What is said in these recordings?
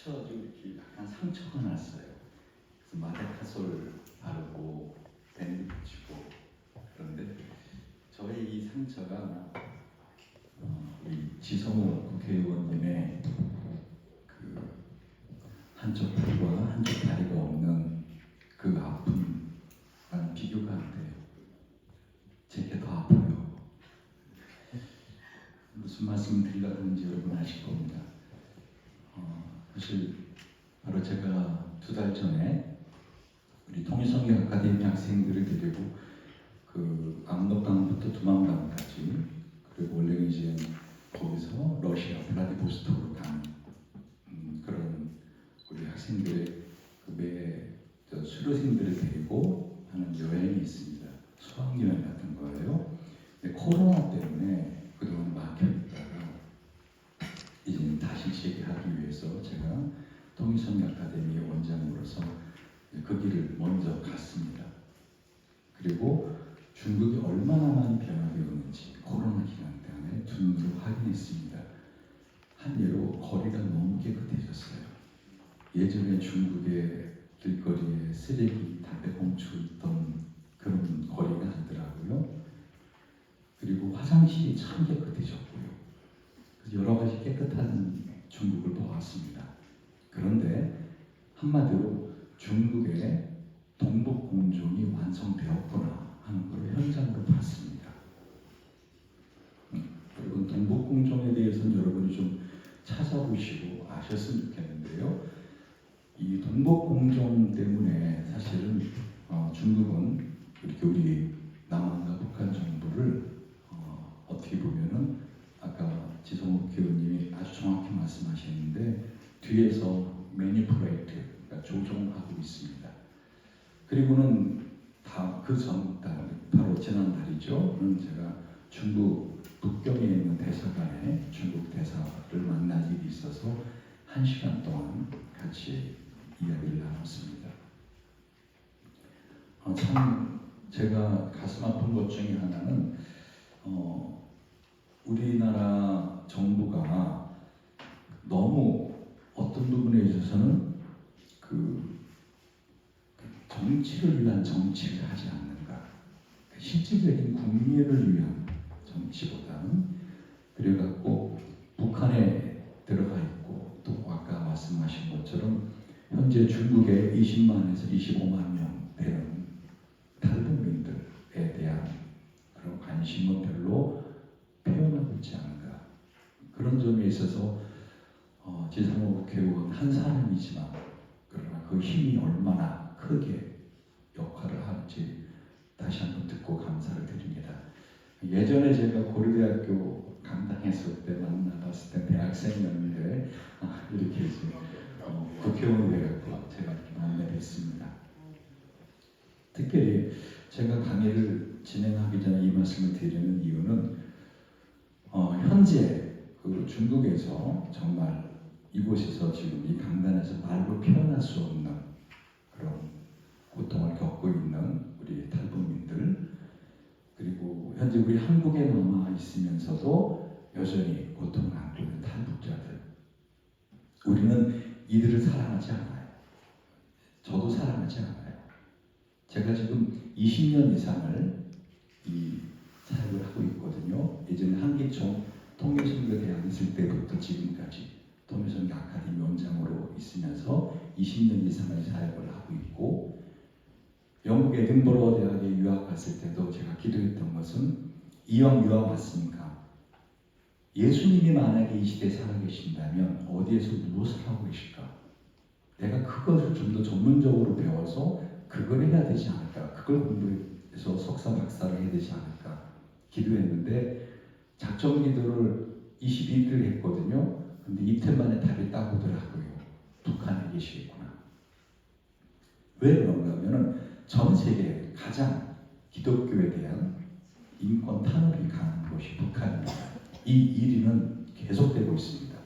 스쳐가지고 이렇게 약간 상처가 났어요. 그래서 마데카솔 바르고 밴드 붙이고. 그런데 저의 이 상처가 우리 지성호 국회의원님의 그 한쪽 팔과 한쪽 다리가 없는 그 아픔과는 비교가 안 돼요. 제게 더 아파요. 무슨 말씀 드리려고 하는지 여러분 아실 겁니다. 사실 바로 제가 2달 전에 우리 통일성경 아카데미 학생들을 데리고 그 압록강부터 두만강까지, 그리고 원래는 이제 거기서 러시아 블라디보스토크로 가는 그런 우리 학생들의 그 수료생들을 데리고 하는 여행이 있습니다. 수학여행 같은 거예요. 근데 코로나 때문에 그동안 막혀있다가 이제 다시 재개하기 위해서 제가 통일성경 아카데미의 원장으로서 그 길을 먼저 갔습니다. 그리고 중국이 얼마나 많이 변화되었는지 코로나 기간 때문에 두 눈으로 확인했습니다. 한 예로 거리가 너무 깨끗해졌어요. 예전에 중국의 길거리에 쓰레기, 담배꽁초 있던 그런 거리가 아니더라고요. 그리고 화장실이 참 깨끗해졌고요. 그래서 여러 가지 깨끗한 중국을 보았습니다. 그런데 한마디로 중국의 동북공정이 완성되었구나 하는 걸 현장으로 봤습니다. 그리고 동북공정에 대해서는 여러분이 좀 찾아보시고 아셨으면 좋겠는데요. 이 동북공정 때문에 사실은 중국은 이렇게 우리 남한과 북한 정부를 어떻게 보면은 아까 지성욱 교수님이 아주 정확히 말씀하셨는데 뒤에서 매니플레이트, 그러니까 조종하고 있습니다. 그리고는 그 전달, 바로 지난달이죠. 제가 중국 북경에 있는 대사관에 중국 대사를 만날 일이 있어서 1시간 동안 같이 이야기를 나눴습니다. 참 제가 가슴 아픈 것 중에 하나는 우리나라 정부가 너무 어떤 부분에 있어서는 그 정치를 위한 정치를 하지 않는가, 실질적인 국민을 위한 정치보다는, 그래갖고 북한에 들어가 있고 또 아까 말씀하신 것처럼 현재 중국에 20만에서 25만 명 되는 탈북민들에 대한 그런 관심은 별로 표현하고 있지 않은가. 그런 점에 있어서 지성호 국회의원 한 사람이지만 그러나 그 힘이 얼마나 크게 역할을 하는지 다시 한번 듣고 감사를 드립니다. 예전에 제가 고려대학교 강당했을 때 만나봤을 때 대학생이었는데 이렇게 이제 국회의원이 돼갖고 제가 이렇게 만나뵀습니다. 특별히 제가 강의를 진행하기 전에 이 말씀을 드리는 이유는 현재 그 중국에서 정말 이곳에서 지금 이 강단에서 말로 표현할 수 없는 그런 고통을 겪고 있는 우리 탈북민들, 그리고 현재 우리 한국에 남아 있으면서도 여전히 고통을 안고 있는 탈북자들, 우리는 이들을 사랑하지 않아요. 저도 사랑하지 않아요. 제가 지금 20년 이상을 이 사역을 하고 있거든요. 예전에 한기총 통일선교대학 있을 때부터 지금까지 통일선교 아카데미 원장으로 있으면서 20년 이상의 사역을 하고 있고, 영국 에든버러 대학에 유학 갔을 때도 제가 기도했던 것은 이왕 유학 왔으니까 예수님이 만약에 이 시대에 살아계신다면 어디에서 무엇을 하고 계실까? 내가 그것을 좀 더 전문적으로 배워서 그걸 해야 되지 않을까? 그걸 공부해서 석사 박사를 해야 되지 않을까? 기도했는데 작정 기도를 22일을 했거든요. 근데 이틀 만에 답이 딱 오더라고요. 북한에 계시겠구나. 왜 그런가 하면은 전 세계 가장 기독교에 대한 인권 탄압이 강한 곳이 북한입니다. 이 1위는 계속되고 있습니다.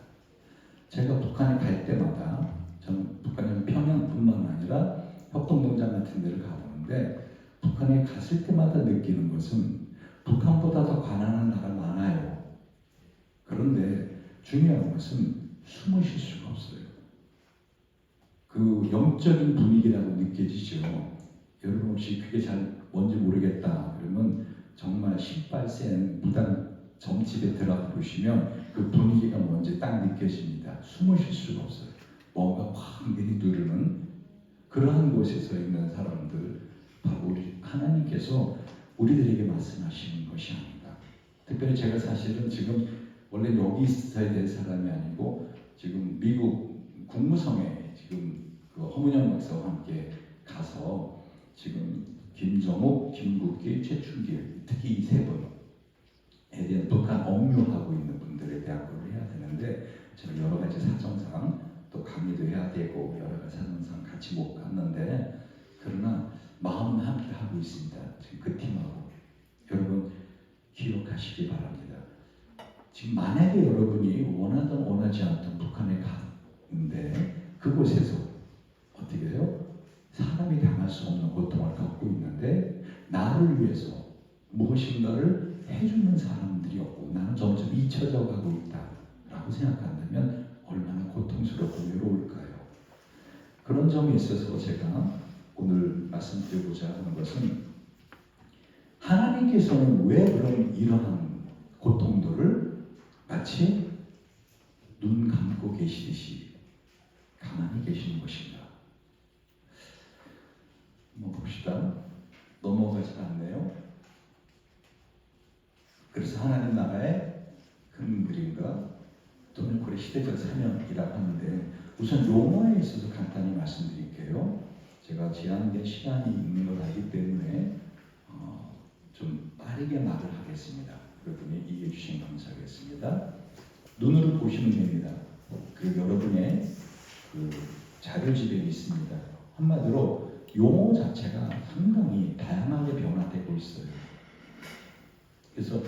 제가 북한에 갈 때마다, 저는 북한은 평양뿐만 아니라 협동농장 같은 데를 가보는데 북한에 갔을 때마다 느끼는 것은 북한보다 더 가난한 나라 많아요. 그런데 중요한 것은 숨을 쉴 수가 없어요. 그 영적인 분위기라고 느껴지죠. 여러분 혹시 그게 잘 뭔지 모르겠다 그러면 정말 신발 센 무당 정집에 들어가 보시면 그 분위기가 뭔지 딱 느껴집니다. 숨을 쉴 수가 없어요. 뭔가 확 내리누르는 그러한 곳에서 있는 사람들, 바로 우리 하나님께서 우리들에게 말씀하시는 것이 아닌가. 특별히 제가 사실은 지금 원래 여기 있어야 될 사람이 아니고 지금 미국 국무성에 지금 그 허문영 목사와 함께 가서 지금 김정욱, 김국기, 최춘길 특히 이 세 분에 대한 북한 억류하고 있는 분들에 대한 걸 해야 되는데 제가 여러 가지 사정상 또 강의도 해야 되고 여러 가지 사정상 같이 못 갔는데 그러나 마음은 함께 하고 있습니다. 지금 그 팀하고 여러분 기억하시기 바랍니다. 지금 만약에 여러분이 원하든 원하지 않든 북한에 가는데 그곳에서 어떻게 해요? 사람이 당할 수 없는 고통을 겪고 있는데 나를 위해서 무엇인가를 해주는 사람들이 없고 나는 점점 잊혀져 가고 있다라고 생각한다면 얼마나 고통스럽고 외로울까요? 그런 점에 있어서 제가 오늘 말씀드리고자 하는 것은 하나님께서는 왜 그런 이러한 고통들을 마치 눈 감고 계시듯이 가만히 계시는 것인가? 한번 봅시다. 넘어가지 않네요. 그래서 하나님 나라의 큰 그림과 또는 그의 시대적 사명이라고 하는데 우선 용어에 있어서 간단히 말씀드릴게요. 제가 제한된 시간이 있는 걸 알기 때문에 좀 빠르게 말을 하겠습니다. 여러분이 이해해 주시면 감사하겠습니다. 눈으로 보시면 됩니다. 그 여러분의 그 자료집에 있습니다. 한마디로 용어 자체가 상당히 다양하게 변화되고 있어요. 그래서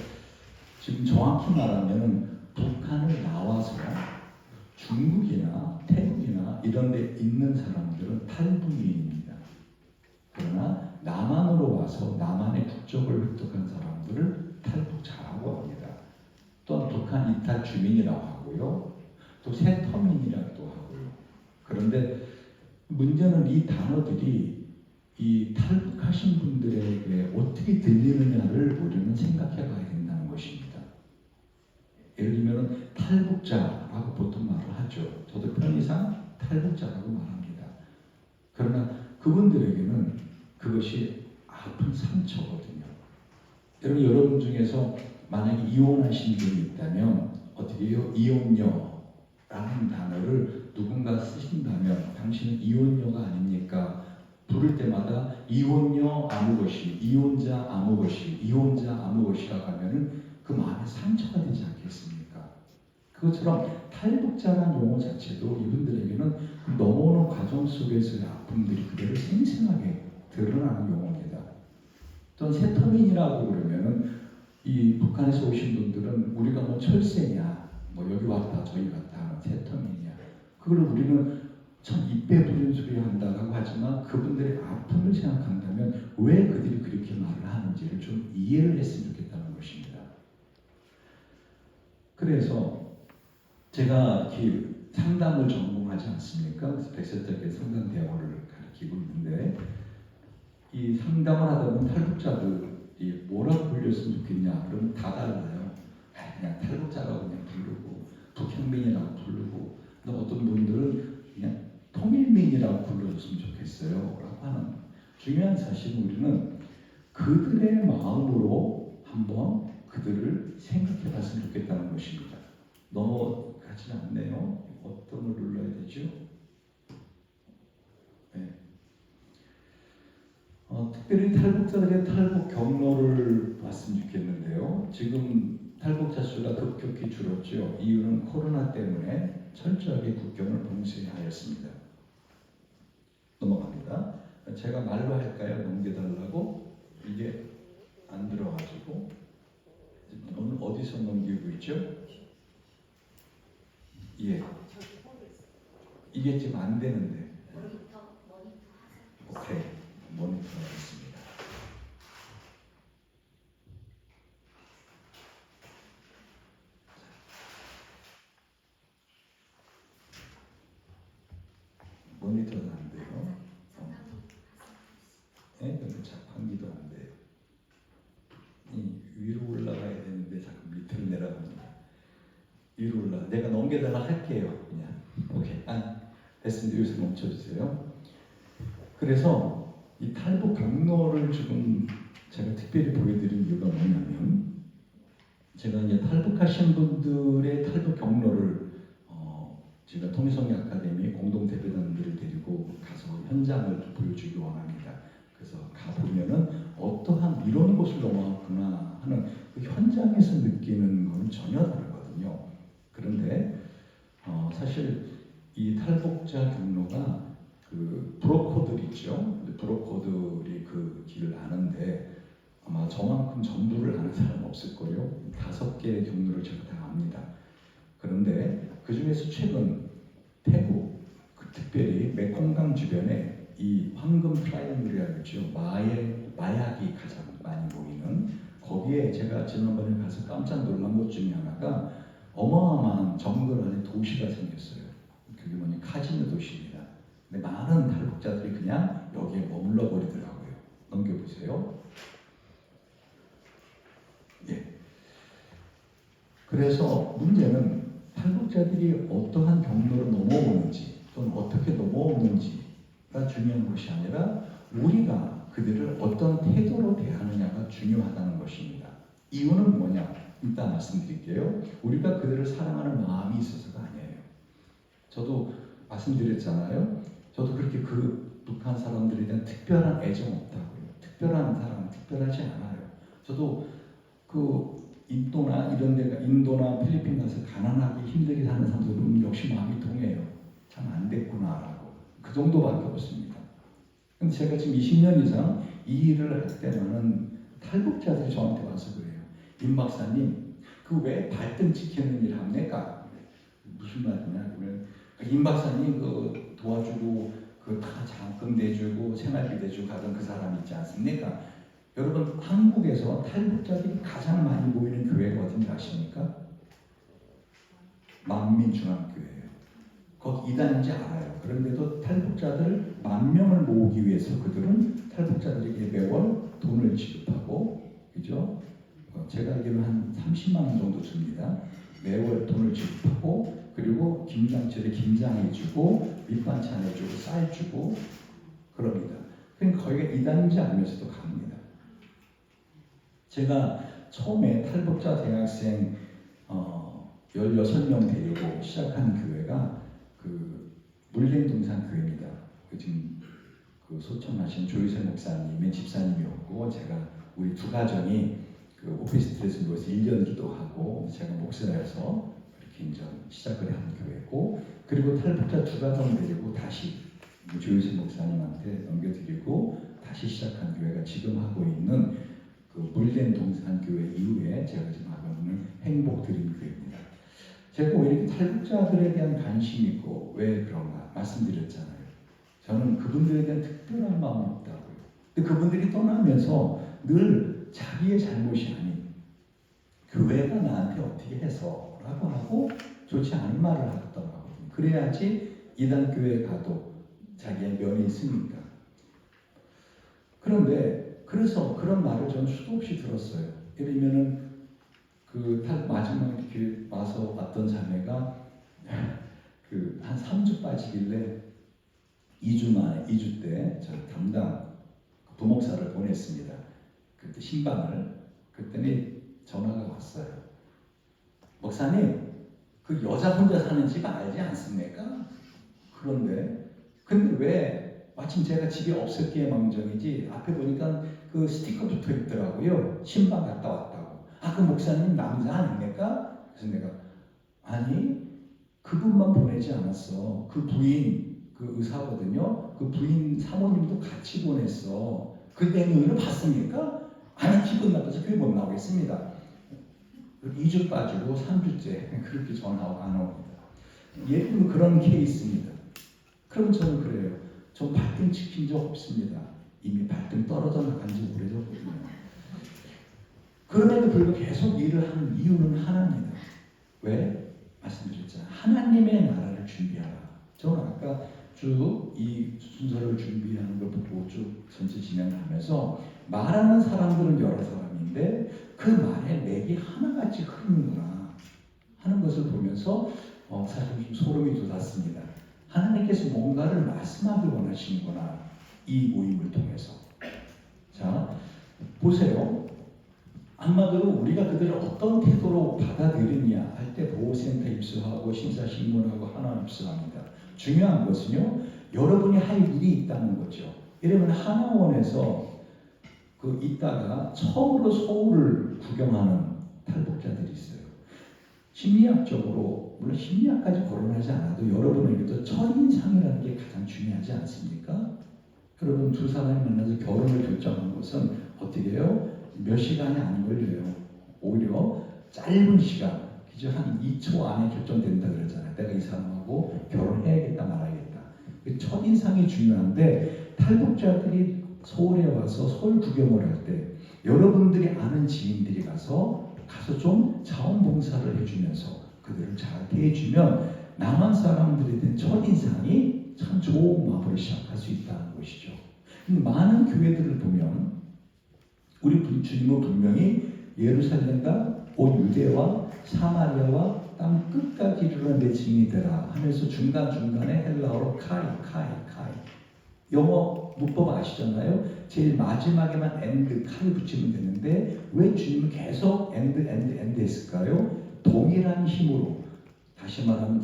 지금 정확히 말하면 북한을 나와서 중국이나 태국이나 이런 데 있는 사람들은 탈북민입니다. 그러나 남한으로 와서 남한의 국적을 획득한 사람들을 탈북자라고 합니다. 또한 북한 이탈 주민이라고 하고요. 또 세터민이라고도 하고요. 그런데 문제는 이 단어들이 이 탈북하신 분들에게 어떻게 들리느냐를 우리는 생각해 봐야 된다는 것입니다. 예를 들면 탈북자라고 보통 말을 하죠. 저도 편의상 탈북자라고 말합니다. 그러나 그분들에게는 그것이 아픈 상처거든요. 여러분 중에서 만약에 이혼하신 분이 있다면 어떻게 해요? 이혼녀라는 단어를 누군가 쓰신다면 당신은 이혼녀가 아닙니까? 부를 때마다 이혼녀 아무 것이, 이혼자 아무 것이, 이혼자 아무 것이라고 하면은 그 마음에 상처가 되지 않겠습니까? 그것처럼 탈북자라는 용어 자체도 이분들에게는 그 넘어오는 과정 속에서의 아픔들이 그대로 생생하게 드러나는 용어입니다. 또는 세터민이라고 그러면은 이 북한에서 오신 분들은 우리가 뭐 철새냐, 뭐 여기 왔다 저기 갔다 하는 세터민이야. 그걸 우리는 참 입에 부린 소리 한다고 하지만 그분들의 아픔을 생각한다면 왜 그들이 그렇게 말을 하는지를 좀 이해를 했으면 좋겠다는 것입니다. 그래서 제가 이렇게 상담을 전공하지 않습니까? 그래서 백설자께 상담 대화를 가르치고 있는데 이 상담을 하다 보면 탈북자들이 뭐라고 불렸으면 좋겠냐 그러면 다 달라요. 그냥 탈북자라고 그냥 부르고 북향민이라고 부르고 또 어떤 분들은 그냥 통일민이라고 불러줬으면 좋겠어요 라고 하는 중요한 사실은 우리는 그들의 마음으로 한번 그들을 생각해 봤으면 좋겠다는 것입니다. 넘어가지 않네요. 어떤 걸 눌러야 되죠? 네. 특별히 탈북자들의 탈북 경로를 봤으면 좋겠는데요. 지금 탈북자 수가 급격히 줄었죠. 이유는 코로나 때문에 철저하게 국경을 봉쇄하였습니다. 넘어갑니다. 제가 말로 할까요? 넘겨달라고? 이게 안 들어가지고 오늘 어디서 넘기고 있죠? 예. 이게 지금 안 되는데. 오케이. 모니터 하겠습니다. 모니터도 안 돼요. 네? 여기 자판기도 안 돼요. 이 위로 올라가야 되는데 자꾸 밑으로 내려갑니다. 위로 올라. 내가 넘겨달라 할게요. 그냥. 오케이. 됐습니다. 여기서 멈춰주세요. 그래서 이 탈북 경로를 지금 제가 특별히 보여드린 이유가 뭐냐면, 제가 이제 탈북하신 분들의 탈북 경로를 제가 통일성리 아카데미 공동 대표단들을 데리고 가서 현장을 보여주기 원합니다. 그래서 가보면은 어떠한 이런 곳을 넘어왔구나 하는 그 현장에서 느끼는 건 전혀 다르거든요. 그런데 사실 이 탈북자 경로가 그 브로커들 있죠. 브로커들이 그 길을 아는데 아마 저만큼 전부를 아는 사람 없을 거예요. 5개의 경로를 제가 다 압니다. 그런데 그 중에서 최근 태국, 특별히 메콩강 주변에 이 황금 트라이앵글이라고 있죠. 마약이 가장 많이 보이는 거기에 제가 지난번에 가서 깜짝 놀란 것 중에 하나가 어마어마한 정글 안에 도시가 생겼어요. 그게 뭐냐, 카지노 도시입니다. 근데 많은 탈북자들이 그냥 여기에 머물러 버리더라고요. 넘겨보세요. 예. 그래서 문제는 탈북자들이 어떠한 경로로 넘어오는지 또는 어떻게 넘어오는지가 중요한 것이 아니라 우리가 그들을 어떤 태도로 대하느냐가 중요하다는 것입니다. 이유는 뭐냐? 일단 말씀드릴게요. 우리가 그들을 사랑하는 마음이 있어서가 아니에요. 저도 말씀드렸잖아요. 저도 그렇게 그 북한 사람들에 대한 특별한 애정 없다고요. 특별한 사랑, 특별하지 않아요. 저도 그 인도나 이런 데가, 인도나 필리핀 가서 가난하게 힘들게 사는 사람들은 역시 마음이 통해요. 참 안 됐구나라고. 그 정도밖에 없습니다. 근데 제가 지금 20년 이상 이 일을 할 때는 탈북자들이 저한테 와서 그래요. 임 박사님, 그 왜 발등 지키는 일 합니까? 무슨 말이냐? 그러면 임 박사님 그 도와주고 그 다 장학금 내주고 생활비 내주고 가던 그 사람 있지 않습니까? 여러분, 한국에서 탈북자들이 가장 많이 모이는 교회가 어딘지 아십니까? 만민중앙교회예요. 거기 이단인지 알아요. 그런데도 탈북자들 10,000명을 모으기 위해서 그들은 탈북자들에게 매월 돈을 지급하고, 그죠? 제가 알기로 한 30만 원 정도 줍니다. 매월 돈을 지급하고, 그리고 김장철에 김장해주고, 밑반찬 해주고, 쌀 주고, 그럽니다. 그러니까 거기가 이단인지 알면서도 갑니다. 제가 처음에 탈북자 대학생 16명 데리고 시작한 교회가 그 물냉동산 교회입니다. 지금 그 소천하신 조유세 목사님의 집사님이었고, 제가 우리 두 가정이 그 오피스텔에서 모여서 1년 기도하고 제가 목사라서 그렇게 이제 시작을 한 교회고, 그리고 탈북자 두 가정 데리고 다시 조유세 목사님한테 넘겨드리고 다시 시작한 교회가 지금 하고 있는 그 물된 동산 교회 이후에 제가 지금 하고 있는 행복드림 교회입니다. 제가 왜 이렇게 탈북자들에 대한 관심이 있고 왜 그런가 말씀드렸잖아요. 저는 그분들에 대한 특별한 마음은 없다고요. 근데 그분들이 떠나면서 늘 자기의 잘못이 아닌 교회가 나한테 어떻게 해서 라고 하고 좋지 않은 말을 하더라고요. 그래야지 이단 교회에 가도 자기의 면이 있으니까. 그런데 그래서 그런 말을 저는 수도 없이 들었어요. 예를 들면은 그 마지막 이렇게 와서 왔던 자매가 그 한 3주 빠지길래 2주 만에 2주 때 저 담당 부목사를 보냈습니다. 그때 신방을. 그랬더니 전화가 왔어요. 목사님, 그 여자 혼자 사는 집 알지 않습니까? 그런데 근데 왜 마침 제가 집에 없었기에 망정이지 앞에 보니까 그 스티커 붙어 있더라고요. 신방 갔다 왔다고. 그 목사님 남자 아닙니까? 그래서 내가 아니 그분만 보내지 않았어. 그 부인 그 의사거든요. 그 부인 사모님도 같이 보냈어. 그 내용을 봤습니까? 아니 기분 나빠서 교회 못 나오겠습니다. 2주 빠지고 3주째 그렇게 전화가 안 옵니다. 예를 들면 그런 케이스입니다. 그럼 저는 그래요. 저 발등 지킨 적 없습니다. 이미 발등 떨어져 나간 지 오래됐거든요. 그럼에도 불구하고 계속 일을 하는 이유는 하나입니다. 왜? 말씀드렸잖아요. 하나님의 나라를 준비하라. 저는 아까 쭉 이 순서를 준비하는 걸 보고 쭉 전체 진행하면서 말하는 사람들은 여러 사람인데 그 말의 맥이 하나같이 흐르는구나 하는 것을 보면서 사실 좀 소름이 돋았습니다. 하나님께서 뭔가를 말씀하길 원하시는구나 이 모임을 통해서. 자 보세요. 한마디로 우리가 그들을 어떤 태도로 받아들이냐 할 때 보호센터 입수하고 심사신문하고 하나 입수합니다. 중요한 것은요. 여러분이 할 일이 있다는 거죠. 이러면 하나원에서 있다가 처음으로 서울을 구경하는 탈북자들이 있어요. 심리학적으로 물론 심리학까지 거론하지 않아도 여러분에게도 첫인상이라는 게 가장 중요하지 않습니까? 여러분 두 사람이 만나서 결혼을 결정한 것은 어떻게 해요? 몇 시간이 안 걸려요. 오히려 짧은 시간, 그죠? 한 2초 안에 결정된다 그러잖아요. 내가 이 사람하고 결혼해야겠다 말아야겠다. 첫인상이 중요한데 탈북자들이 서울에 와서 서울 구경을 할 때 여러분들이 아는 지인들이 가서 좀 자원봉사를 해주면서 그들을 잘 대해주면 남한 사람들에 대한 첫인상이 참 좋은 마음으로 시작할 수 있다는 것이죠. 많은 교회들을 보면 우리 주님은 분명히 예루살렘과 온 유대와 사마리아와 땅 끝까지 이르러 내 증인이되라 하면서 중간중간에 헬라어로 카이 영어 문법 아시잖아요? 제일 마지막에만 and 카이 붙이면 되는데 왜 주님은 계속 and 했을까요? 동일한 힘으로 다시 말하면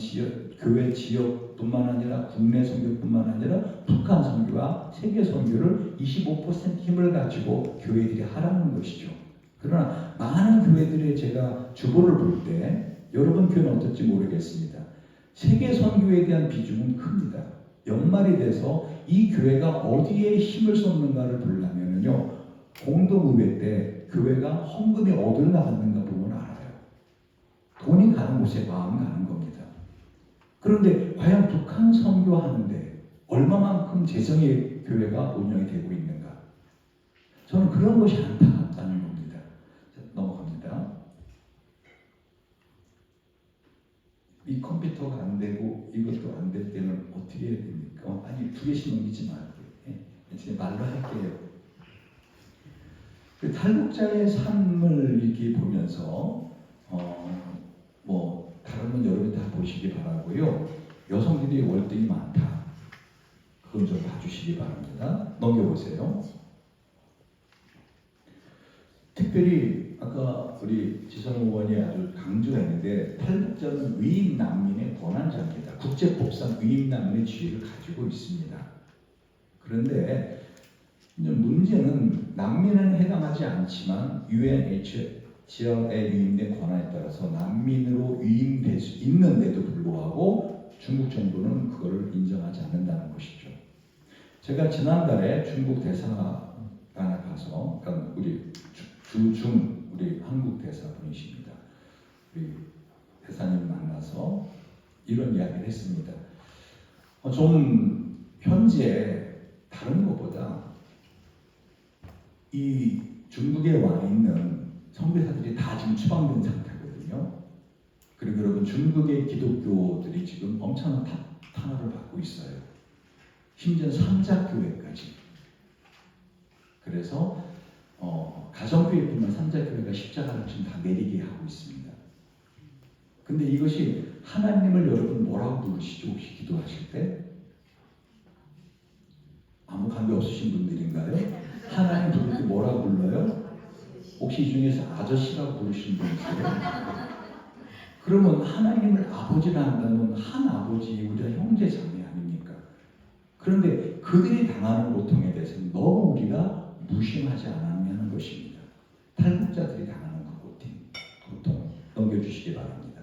교회 지역뿐만 아니라 국내 선교뿐만 아니라 북한 선교와 세계 선교를 25% 힘을 가지고 교회들이 하라는 것이죠. 그러나 많은 교회들의 제가 주보를 볼 때 여러분 교회는 어떨지 모르겠습니다. 세계 선교에 대한 비중은 큽니다. 연말이 돼서 이 교회가 어디에 힘을 쏟는가를 보려면요 공동의회 때 교회가 헌금이 어디로 나갔는가 보면 알아요. 돈이 가는 곳에 마음이 가는 겁니다. 그런데 과연 북한 선교하는데 얼마만큼 재정의 교회가 운영이 되고 있는가? 저는 그런 것이 안타깝다는 겁니다. 넘어갑니다. 이 컴퓨터가 안 되고 이것도 안 될 때는 어떻게 해야 됩니까? 아니 두 개씩 넘기지 말고 이제 말로 할게요. 그 탈북자의 삶을 이렇게 보면서 다른 건 여러분이 다 보시기 바라고요. 여성들이 월등히 많다. 그건 좀 봐주시기 바랍니다. 넘겨보세요. 특별히 아까 우리 지선 의원이 아주 강조했는데 탈북자는 위임 난민의 권한자입니다. 국제법상 위임 난민의 지위를 가지고 있습니다. 그런데 문제는 난민은 해당하지 않지만 UNHCR에 위임된 권한에 따라서 난민으로 위임될 수 있는데도 불구하고 중국 정부는 그걸 인정하지 않는다는 것이죠. 제가 지난달에 중국 대사관에 가서 그러니까 우리 우리 한국 대사분이십니다. 우리 대사님 만나서 이런 이야기를 했습니다. 좀 현재 다른 것보다 이 중국에 와 있는 선교사들이 다 지금 추방된 상태거든요. 그리고 여러분 중국의 기독교들이 지금 엄청난 탄압을 받고 있어요. 심지어 삼자교회까지. 그래서 가정교회뿐만 삼자교회가 십자가를 지금 다 내리게 하고 있습니다. 근데 이것이 하나님을 여러분 뭐라고 부르시죠? 혹시 기도하실 때? 아무 관계 없으신 분들인가요? 하나님 부를 때 뭐라고 불러요? 혹시 이 중에서 아저씨라고 부르시는 분 있어요? 그러면 하나님을 아버지라 한다면 한 아버지, 우리가 형제 자매 아닙니까? 그런데 그들이 당하는 고통에 대해서는 너무 우리가 무심하지 않았냐 하는 것입니다. 탈북자들이 당하는 그 고통 넘겨주시기 바랍니다.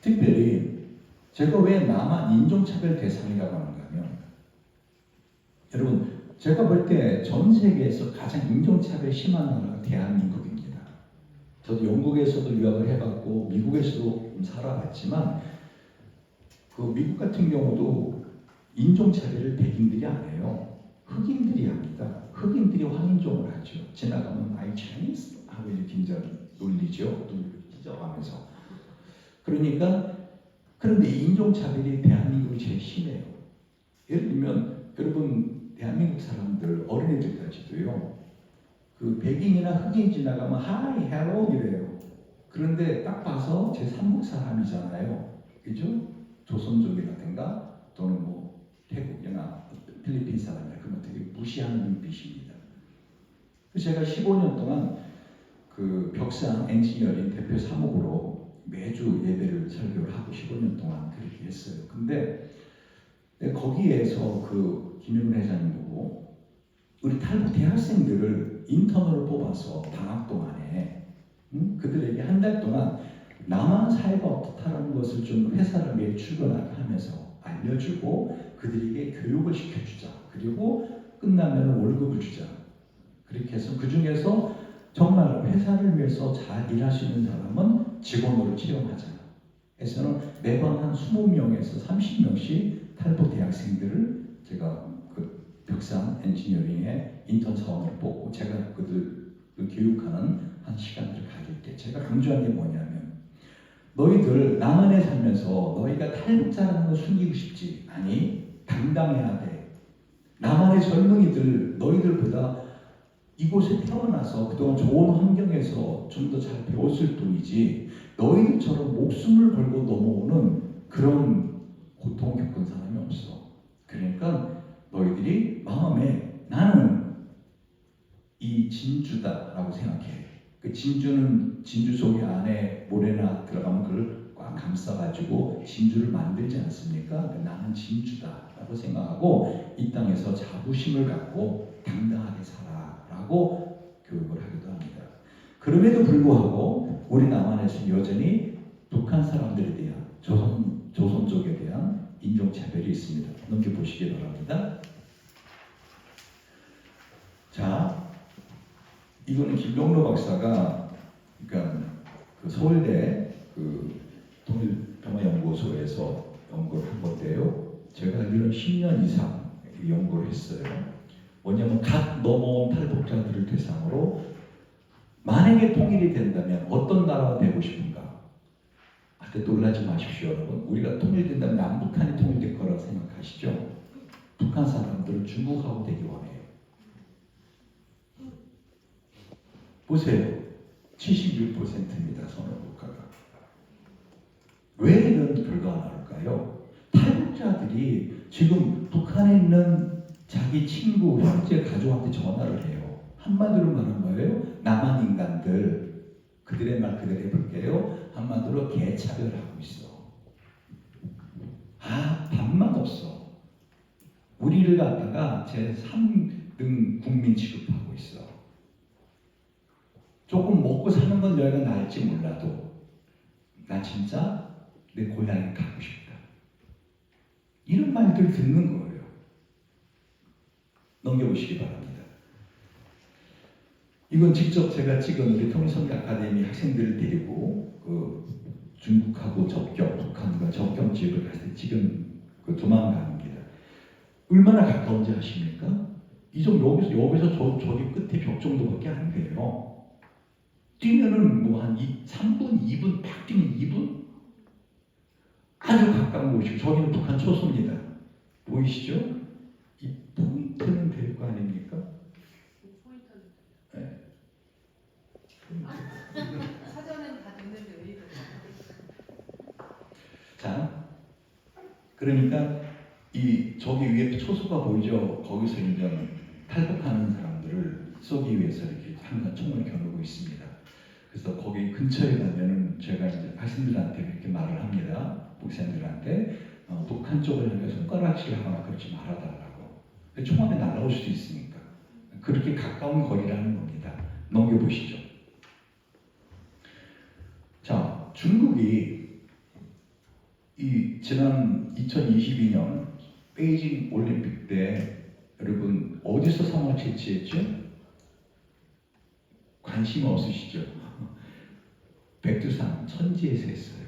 특별히 제가 왜 남한 인종차별 대상이라고 하는가 하면 여러분 제가 볼 때 전 세계에서 가장 인종차별이 심한 나라가 대한민국입니다. 저도 영국에서도 유학을 해봤고 미국에서도 살아봤지만 그 미국 같은 경우도 인종차별을 백인들이 안 해요. 흑인들이 합니다. 흑인들이 황인종을 하죠. 지나가면 I Chinese 하고 이렇게 긴장 놀리죠. 지적하면서. 그러니까 그런데 인종차별이 대한민국이 제일 심해요. 예를 들면 여러분 대한민국 사람들 어린애들까지도요. 그 백인이나 흑인 지나가면 하이 헬로 이래요. 그런데 딱 봐서 제 삼국 사람이잖아요. 그죠? 조선족이라든가 또는 뭐 태국이나 필리핀 사람이나 그러면 되게 무시하는 눈빛입니다. 제가 15년 동안 그 벽산 엔지니어링 대표 사목으로 매주 예배를 설교를 하고 15년 동안 그렇게 했어요. 근데 거기에서 그 김영훈 회장님 보고 우리 탈북 대학생들을 인턴으로 뽑아서 방학 동안에 그들에게 한 달 동안 남한 사회가 어떻다는 것을 좀 회사를 매일 출근하게 하면서 알려주고 그들에게 교육을 시켜주자. 그리고 끝나면 월급을 주자. 그렇게 해서 그 중에서 정말 회사를 위해서 잘 일할 수 있는 사람은 직원으로 채용하자. 해서는 매번 한 20명에서 30명씩 탈북 대학생들을 제가 그 벽산 엔지니어링의 인턴 사원을 뽑고 제가 그들을 교육하는 한 시간을 가질 때 제가 강조한 게 뭐냐면 너희들 남한에 살면서 너희가 탈북자라는 걸 숨기고 싶지? 아니, 당당해야 돼. 남한의 젊은이들 너희들보다 이곳에 태어나서 그동안 좋은 환경에서 좀 더 잘 배웠을 뿐이지 너희들처럼 목숨을 걸고 넘어오는 그런 고통을 겪은 사람이 없어. 그러니까 너희들이 마음에 나는 이 진주다라고 생각해. 그 진주는 진주 속에 안에 모래나 들어가면 그걸 꽉 감싸가지고 진주를 만들지 않습니까? 나는 진주다라고 생각하고 이 땅에서 자부심을 갖고 당당하게 살아라고 교육을 하기도 합니다. 그럼에도 불구하고 우리 남한에서 여전히 북한 사람들에 대한 조선족에 대한 인종차별이 있습니다. 넘겨보시기 바랍니다. 자, 이거는 김동로 박사가 그러니까 그 서울대 그 통일평화연구소에서 연구를 한 건데요. 제가 알기로는 10년 이상 연구를 했어요. 뭐냐면 각 넘어온 탈북자들을 대상으로 만약에 통일이 된다면 어떤 나라가 되고 싶은가? 하여튼 놀라지 마십시오, 여러분. 우리가 통일된다면 남북한이 통일될 거라고 생각하시죠? 북한 사람들은 중국하고 되기 원해요. 보세요. 76%입니다. 선호국가가. 왜 이런 결과가 나올까요? 탈북자들이 지금 북한에 있는 자기 친구, 형제, 가족한테 전화를 해요. 한마디로 말하는 거예요. 남한 인간들. 그들의 말 그대로 해볼게요. 한마디로 개차별하고 있어. 밥맛 없어. 우리를 갖다가 제3등 국민 취급하고 있어. 조금 먹고 사는 건 여기가 나을지 몰라도 나 진짜 내 고향에 가고 싶다. 이런 말들을 듣는 거예요. 넘겨보시기 바랍니다. 이건 직접 제가 찍은 우리 통일선교 아카데미 학생들을 데리고 그 중국하고 접경, 북한과 접경 지역을 갔을 때 찍은 그 조망관입니다. 얼마나 가까운지 아십니까? 여기서 저기 끝에 벽 정도밖에 안 돼요. 뛰면은 뭐 한 3분, 2분, 팍 뛰면 2분? 아주 가까운 곳이고 저기는 북한 초소입니다. 보이시죠? 이 포인트는 될 거 아닙니까? 포인트는 네. 사전엔 다 됐는데 왜 이러냐. 자, 그러니까 저기 위에 초소가 보이죠? 거기서 이제 탈북하는 사람들을 쏘기 위해서 이렇게 항상 총을 겨누고 있습니다. 그래서 거기 근처에 가면은 제가 이제 학생들한테 그렇게 말을 합니다. 목사님들한테 북한 쪽을 향해 손가락질 하거나 그러지 말아달라고. 총알이 날아올 수도 있으니까. 그렇게 가까운 거리라는 겁니다. 넘겨보시죠. 자, 중국이 지난 2022년 베이징 올림픽 때 여러분 어디서 상을 채취했죠? 관심 없으시죠? 백두산 천지에서 했어요.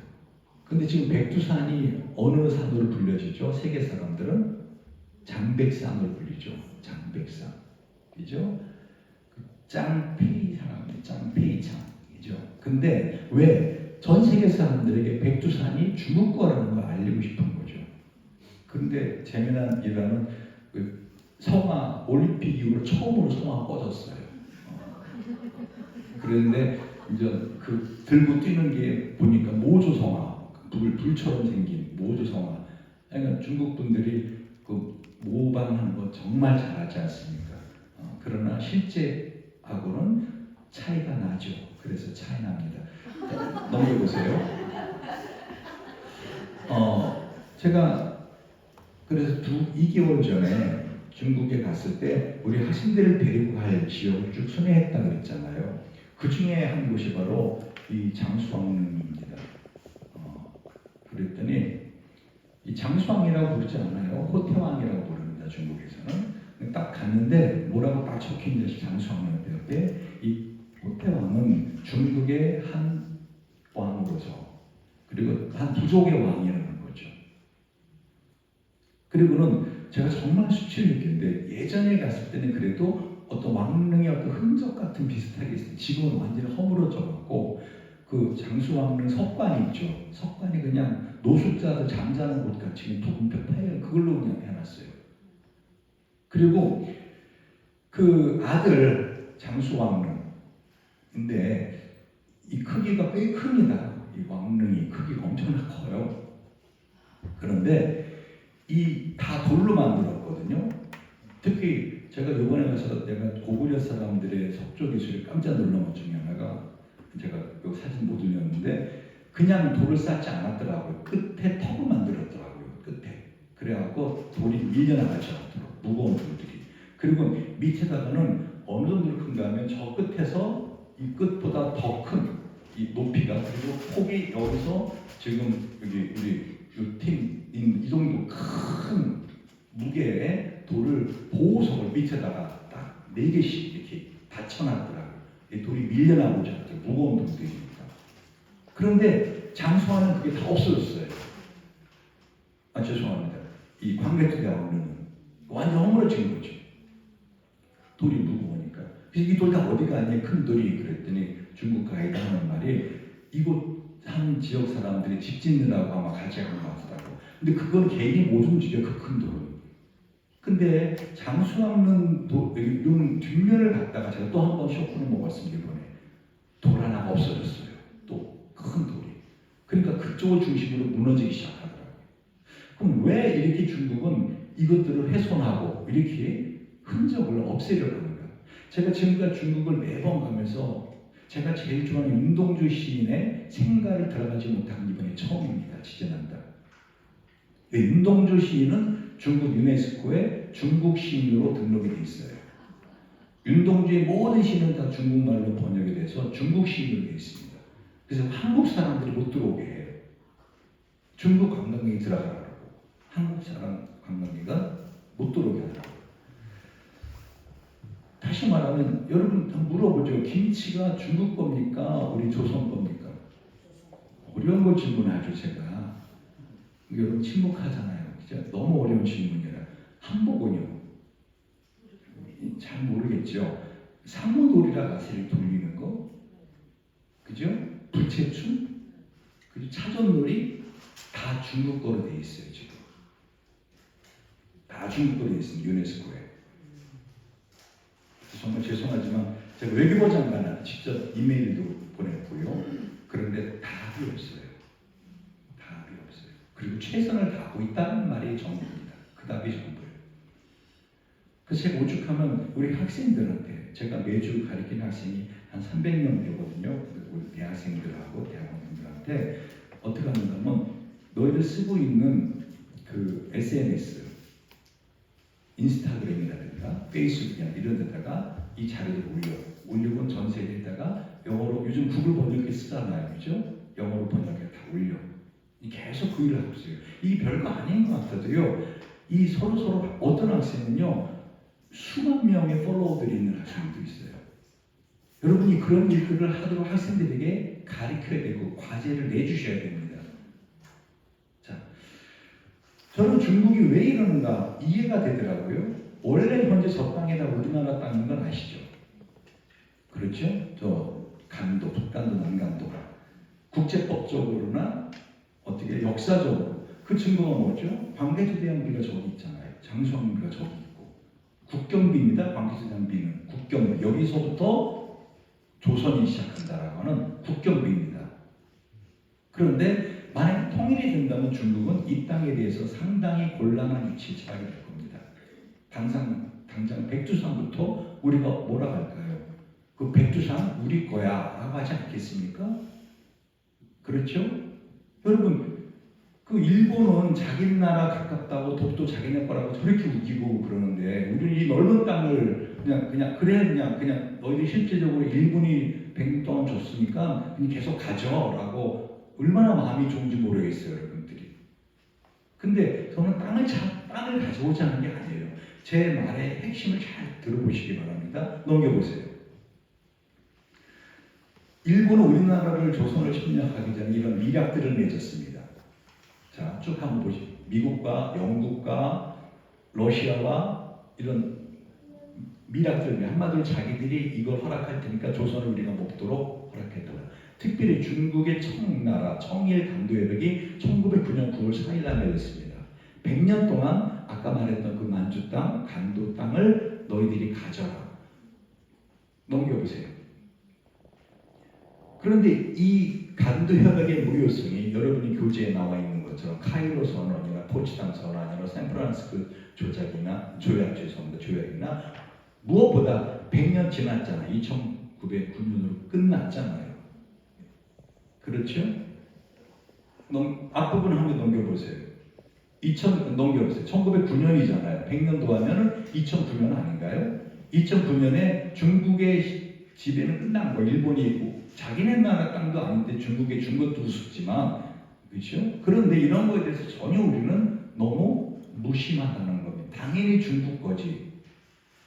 근데 지금 백두산이 어느 산으로 불려지죠? 세계 사람들은 장백산으로 불리죠. 장백산. 그죠? 짱페이 사람들, 짱페이창이죠. 근데 왜 전 세계 사람들에게 백두산이 중국 거라는 걸 알리고 싶은 거죠. 그런데 재미난 일화는 그 성화 올림픽 이후로 처음으로 성화 꺼졌어요. 그런데 이제 그 들고 뛰는 게 보니까 모조성화, 불처럼 생긴 모조성화. 그러니까 중국 분들이 그 모방하는 거 정말 잘하지 않습니까? 그러나 실제하고는 차이가 나죠. 그래서 차이 납니다. 자, 넘겨 보세요. 제가 그래서 2개월 전에 중국에 갔을 때 우리 학생들을 데리고 갈 지역을 쭉 순회했다고 그랬잖아요. 그 중에 한 곳이 바로 이 장수왕릉입니다. 그랬더니 이 장수왕이라고 부르지 않아요. 호태왕이라고 부릅니다. 중국에서는. 딱 갔는데 뭐라고 딱 적혀있는지 장수왕 옆에 이 호태왕은 중국의 한 왕으로서 그리고 한 부족의 왕이라는 거죠. 그리고는 제가 정말 수치를 느끼는데 예전에 갔을 때는 그래도 어떤 왕릉의 어떤 흔적 같은 비슷하게 있어요. 지금은 완전히 허물어져 갖고 그 장수왕릉 석관이 있죠. 석관이 그냥 노숙자들 잠자는 곳 같이 도금표 파일 그걸로 그냥 해놨어요. 그리고 그 아들 장수왕릉인데 이 크기가 꽤 큽니다. 이 왕릉이 크기가 엄청나 커요. 그런데 이 다 돌로 만들었거든요. 특히 제가 이번에 가서 내가 고구려 사람들의 석조 기술에 깜짝 놀란 것 중에 하나가 제가 이 사진 못 올렸는데 그냥 돌을 쌓지 않았더라고요. 끝에 턱을 만들었더라고요. 끝에. 그래갖고 돌이 밀려나가지 않도록 무거운 돌들이. 그리고 밑에다가는 어느 정도로 큰가 하면 저 끝에서 이 끝보다 더 큰 이 높이가 그리고 폭이 여기서 지금 여기 우리 이 정도 큰 무게의 돌을 보호석을 밑에다가 딱 4개씩 이렇게 받쳐놨더라고요. 이 돌이 밀려나오지 않게 무거운 돌들이니까. 그런데 장수왕은 그게 다 없어졌어요. 죄송합니다. 이 광개토대왕릉은 완전 허물어진 거죠. 돌이 무거우니까. 그래서 이 돌 다 어디 갔냐 큰 돌이 그랬더니 중국 가이드 하는 말이 이곳 한 지역 사람들이 집 짓느라고 아마 가져간 것 같더라고. 근데 그건 개인이 못 움직여 그 큰 돌은. 근데 장수왕릉 뒷면을 갔다가 제가 또 한 번 쇼크를 먹었습니다. 이번에 돌 하나가 없어졌어요. 또 큰 돌이. 그러니까 그쪽을 중심으로 무너지기 시작하더라고요. 그럼 왜 이렇게 중국은 이것들을 훼손하고 이렇게 흔적을 없애려고 하는가? 제가 지금까지 중국을 매번 가면서 제가 제일 좋아하는 윤동주 시인의 생가를 들어가지 못한 이번이 처음입니다. 지전한다. 윤동주 시인은 중국 유네스코에 중국 시인으로 등록이 돼 있어요. 윤동주의 모든 시는 다 중국말로 번역이 돼서 중국 시인으로 되어 있습니다. 그래서 한국 사람들이 못 들어오게 해요. 중국 관광객이 들어가라고 한국 사람 관광객가 못 들어오게 하더라고요. 다시 말하면 여러분 물어보죠. 김치가 중국 겁니까? 우리 조선 겁니까? 어려운 걸 질문하죠. 제가. 여러분 침묵하잖아요. 진짜 너무 어려운 질문이라. 한복은요? 잘 모르겠죠. 상무놀이라 가세를 돌리는 거? 그죠? 불체춤? 그리고 차전놀이? 다 중국 거로 돼 있어요. 지금. 다 중국 거로 돼 있습니다. 유네스코에. 정말 죄송하지만 제가 외교부 장관한테 직접 이메일도 보냈고요. 그런데 답이 없어요. 답이 없어요. 그리고 최선을 다하고 있다는 말이 전부입니다. 그 답이 전부예요. 그래서 제가 오죽하면 우리 학생들한테 제가 매주 가르치는 학생이 한 300명 되거든요. 우리 대학생들하고 대학원생들한테 어떻게 하는가면 너희들 쓰고 있는 그 SNS 인스타그램이라든가 페이스북이나 이런 데다가 이 자료를 올려본 전 세계에다가 영어로 요즘 구글 번역기 쓰잖아요. 그죠? 영어로 번역해 다 올려. 계속 그 일을 하고 있어요. 이게 별거 아닌 것 같아도요. 이 서로 어떤 학생은요. 수만 명의 팔로워들이 있는 학생도 있어요. 여러분이 그런 일들을 하도록 학생들에게 가르쳐야 되고 과제를 내주셔야 됩니다. 자, 저는 중국이 왜 이러는가 이해가 되더라고요. 원래 현재 저 땅에다 우리나라 땅인 건 아시죠? 그렇죠? 저 간도, 북간도, 남간도가 국제법 법적으로나 어떻게 역사적으로 그 증거가 뭐죠? 광개토대왕비가 저기 있잖아요. 장수왕비가 저기 있고 국경비입니다. 광개토대왕비는 국경비. 여기서부터 조선이 시작한다라고 하는 국경비입니다. 그런데 만약 통일이 된다면 중국은 이 땅에 대해서 상당히 곤란한 위치에 처하게 될 겁니다. 당장 백두산부터 우리가 뭐라 할까요? 그 백두산 우리 거야 라고 하지 않겠습니까? 그렇죠? 여러분 그 일본은 자기 나라 가깝다고 독도 자기네 거라고 저렇게 우기고 그러는데 우리는 이 넓은 땅을 그냥 너희들 실제적으로 일본이 100년 동안 줬으니까 그냥 계속 가져라고 얼마나 마음이 좋은지 모르겠어요, 여러분들이. 근데 저는 땅을 가져오자는 게 아니에요. 제 말의 핵심을 잘 들어보시기 바랍니다. 넘겨보세요. 일본은 우리나라를 조선을 침략하기 전에 이런 미략들을 맺었습니다. 자, 쭉 한번 보시죠. 미국과 영국과 러시아와 이런 미략들, 한마디로 자기들이 이걸 허락할 테니까 조선을 우리가 먹도록 허락했다. 특별히 중국의 청나라, 청일 강도협약이 1909년 9월 4일 날 맺었습니다. 100년 동안 아까 말했던 그 만주 땅, 간도 땅을 너희들이 가져라. 넘겨보세요. 그런데 이 간도 협약의 무효성이 여러분이 교재에 나와 있는 것처럼 카이로 선언이나 포츠담 선언이나 샌프란시스코 조약이나 무엇보다 100년 지났잖아요. 2909년으로 끝났잖아요. 그렇죠? 앞부분 한번 넘겨보세요. 1909년이잖아요. 100년도 하면은 2009년 아닌가요? 2009년에 중국의 지배는 끝난 거예요. 일본이 있고 자기네 나라 땅도 아닌데 중국에 준 것도 우습지만 그렇죠? 그런데 이런 거에 대해서 전혀 우리는 너무 무심하다는 겁니다. 당연히 중국 거지.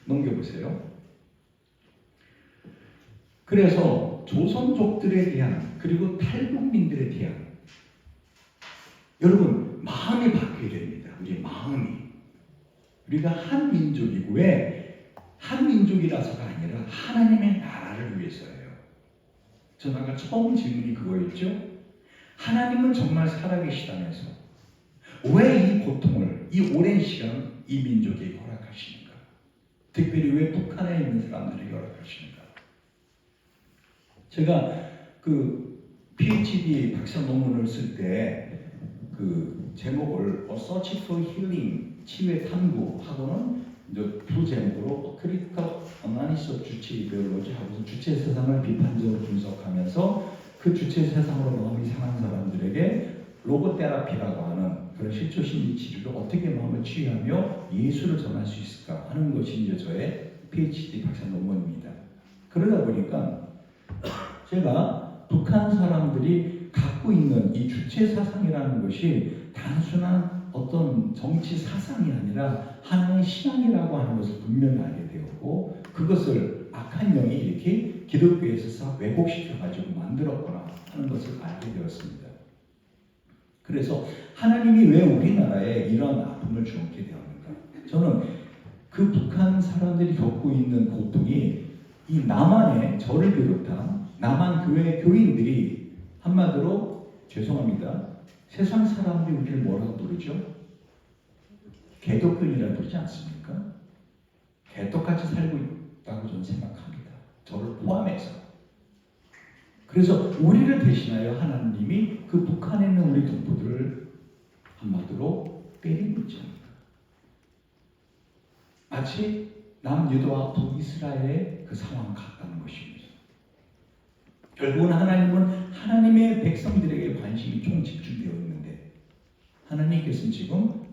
넘겨보세요. 그래서 조선족들에 대한 그리고 탈북민들에 대한 여러분 마음이 바뀌어야 됩니다. 우리의 마음이. 우리가 한 민족이고 왜 한 민족이라서가 아니라 하나님의 나라를 위해서예요. 저는 아까 처음 질문이 그거였죠. 하나님은 정말 살아계시다면서 왜 이 고통을 이 오랜 시간 이 민족에게 허락하시는가? 특별히 왜 북한에 있는 사람들에게 허락하시는가? 제가 그 PhD 박사 논문을 쓸 때 그 제목을 Search for Healing 치유의 탐구하고는 이제 부제목으로 Critical Analysis of 주체 이데올로지 하고서 주체 세상을 비판적으로 분석하면서 그 주체 세상으로 마음이 상한 사람들에게 로고테라피라고 하는 그런 실조 심리 치료를 어떻게 마음을 치유하며 예수를 전할 수 있을까 하는 것이 이제 저의 PhD 박사 논문입니다. 그러다 보니까 제가 북한 사람들이 갖고 있는 이 주체 사상이라는 것이 단순한 어떤 정치 사상이 아니라 하나의 신앙이라고 하는 것을 분명히 알게 되었고 그것을 악한 영이 이렇게 기독교에서 왜곡시켜가지고 만들었구나 하는 것을 알게 되었습니다. 그래서 하나님이 왜 우리나라에 이런 아픔을 주게 되었는가? 저는 그 북한 사람들이 겪고 있는 고통이 이 남한의 저를 비롯한 남한 교회 교인들이 한마디로 죄송합니다. 세상 사람들이 우리를 뭐라고 부르죠? 개독교인이라고 부르지 않습니까? 개떡같이 살고 있다고 저는 생각합니다. 저를 포함해서. 그래서 우리를 대신하여 하나님이 그 북한에 있는 우리 동포들을 한마디로 때리고 있지 않습니까? 마치 남유다와 북이스라엘의 그 상황 같다는 것입니다. 결국은 하나님은 하나님의 백성들에게 관심이 총 집중되어 있는데 하나님께서는 지금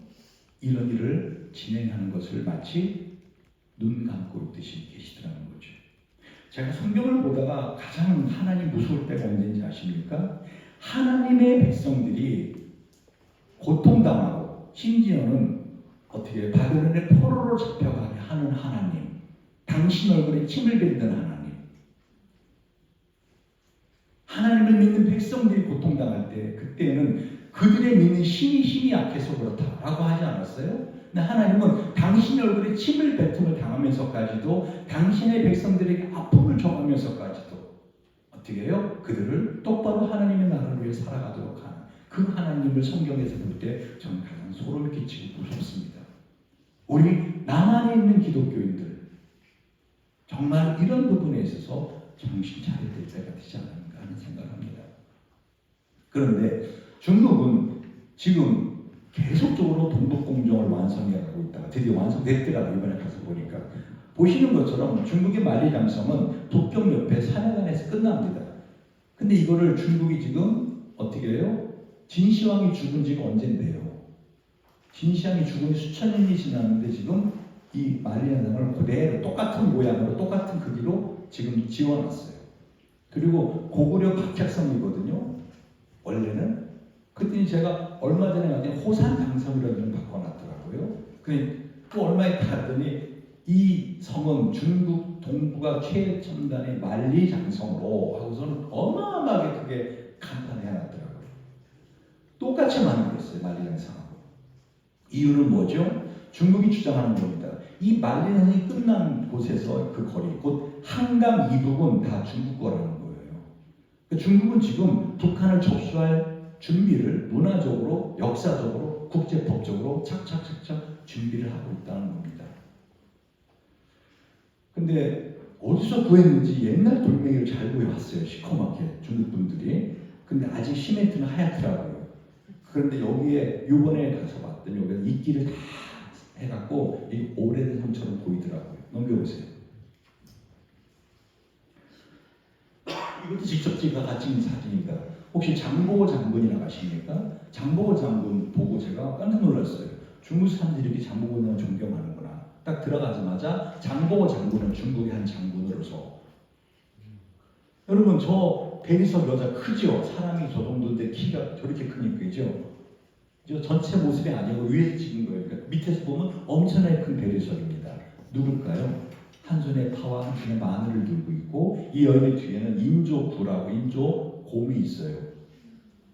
이런 일을 진행하는 것을 마치 눈 감고 있듯이 계시더라는 거죠. 제가 성경을 보다가 가장 하나님 무서울 때가 언제인지 아십니까? 하나님의 백성들이 고통당하고 심지어는 어떻게 바벨론의 포로로 잡혀가게 하는 하나님, 당신 얼굴에 침을 뱉는 하나님, 하나님을 믿는 백성들이 고통당할 때 그때는 그들의 믿는 신이 힘이 약해서 그렇다라고 하지 않았어요? 근데 하나님은 당신의 얼굴에 침을 뱉음을 당하면서까지도 당신의 백성들에게 아픔을 줘가면서까지도 어떻게 해요? 그들을 똑바로 하나님의 나라를 위해 살아가도록 하는 그 하나님을 성경에서 볼 때 저는 가장 소름이 끼치고 무섭습니다. 우리 남한에 있는 기독교인들 정말 이런 부분에 있어서 정신 차려야 될 때가 되지 않는가 하는 생각합니다. 그런데 중국은 지금 계속적으로 동북공정을 완성해가고 있다가 드디어 완성됐더라고요. 이번에 가서 보니까 보시는 것처럼 중국의 만리장성은 북경 옆에 산해안에서 끝납니다. 근데 이거를 중국이 지금 어떻게 해요? 진시황이 죽은 지가 언젠데요. 진시황이 죽은 지 수천 년이 지났는데 지금 이 만리장성을 그대로 똑같은 모양으로 똑같은 크기로 지금 지어놨어요. 그리고 고구려 박약성이거든요. 원래는. 그랬더니 제가 얼마 전에 갔더니 호산강성이라는 걸 바꿔놨더라고요. 또 얼마 있다 갔더니 이 성은 중국 동북아 최첨단의 만리장성으로 하고서는 어마어마하게 크게 간판을 해놨더라고요. 똑같이 만들었어요. 만리장성하고. 이유는 뭐죠? 중국이 주장하는 겁니다. 이 만리장성이 끝난 곳에서 그 거리, 곧 한강 이북은 다 중국 거라는 거예요. 중국은 지금 북한을 접수할 준비를 문화적으로, 역사적으로, 국제법적으로 착착착착 준비를 하고 있다는 겁니다. 근데 어디서 구했는지 옛날 돌멩이를 잘 구해왔어요. 시커멓게 중국 분들이. 근데 아직 시멘트는 하얗더라고요. 그런데 여기에 이번에 가서 봤더니 여기에 이끼를 다 해갖고 이 오래된 성처럼 보이더라고요. 넘겨보세요. 이것도 직접 제가 찍은 사진입니다. 혹시 장보고 장군이라고 아십니까? 장보고 장군 보고 제가 깜짝 놀랐어요. 중국 사람들이 이렇게 장보고 장군을 존경하는구나. 딱 들어가자마자 장보고 장군은 중국의 한 장군으로서. 여러분 저 대리석 여자 크죠? 사람이 저 정도인데 키가 저렇게 크니까 그죠? 저 전체 모습이 아니고 위에서 찍은 거예요. 그러니까 밑에서 보면 엄청나게 큰 대리석입니다. 누굴까요? 한 손에 파와 한 손에 마늘을 들고 있고 이 여인의 뒤에는 인조구라고 인조곰이 있어요.